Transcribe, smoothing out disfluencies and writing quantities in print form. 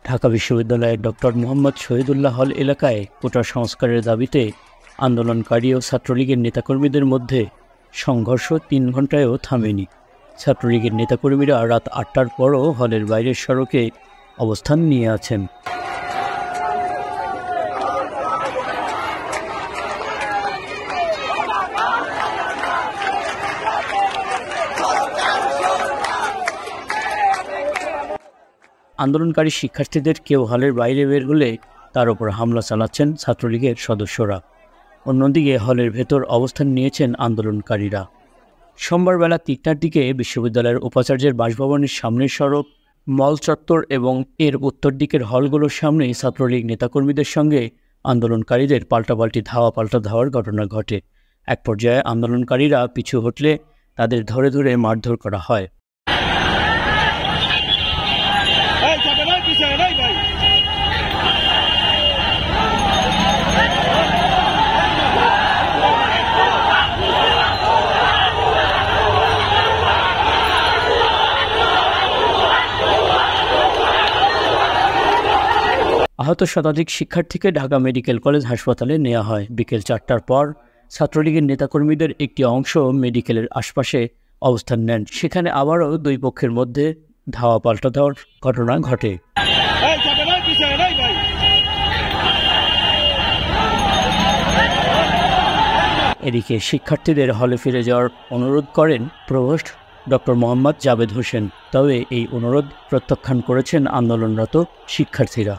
ঢাকা বিশ্ববিদ্যালয়ের ডক্টর মোহাম্মদ শহীদুল্লাহ হল এলাকায় কোটা সংস্কারের দাবিতে আন্দোলনকারী ও ছাত্রলীগের নেতাকর্মীদের মধ্যে সংঘর্ষ ৩ ঘণ্টায়ও থামেনি। ছাত্রলীগের নেতাকর্মীরা রাত ৮টার পরও হলের বাইরের সড়কে অবস্থান নিয়ে আছেন। আন্দোলনকারী শিক্ষার্থীদের কেউ হলের বাইরে বের হলে তার উপর হামলা চালাচ্ছেন ছাত্রলীগের সদস্যরা। অন্যদিকে হলের ভেতর অবস্থান নিয়েছেন আন্দোলনকারীরা। সোমবার বেলা ৩টার দিকে বিশ্ববিদ্যালয়ের উপাচার্যের বাসভবনের সামনের সড়ক, মল চত্বর এবং এর উত্তর দিকের হলগুলোর সামনে ছাত্রলীগ নেতাকর্মীদের সঙ্গে আন্দোলনকারীদের পাল্টাপাল্টি পাল্টা ধাওয়ার ঘটনা ঘটে। এক পর্যায়ে আন্দোলনকারীরা পিছু হটলে তাদের ধরে ধরে মারধর করা হয়। আহত শতাধিক শিক্ষার্থীকে ঢাকা মেডিকেল কলেজ হাসপাতালে নেওয়া হয়। বিকেল ৪টার পর ছাত্রলীগের নেতাকর্মীদের একটি অংশ মেডিকেলের আশপাশে অবস্থান নেন। সেখানে আবারও দুই পক্ষের মধ্যে ধাওয়া পাল্টা ধাওয়ার ঘটনা ঘটে। এদিকে শিক্ষার্থীদের হলে ফিরে যাওয়ার অনুরোধ করেন প্রভোস্ট ডক্টর মোহাম্মদ জাবেদ হোসেন। তবে এই অনুরোধ প্রত্যাখ্যান করেছেন আন্দোলনরত শিক্ষার্থীরা।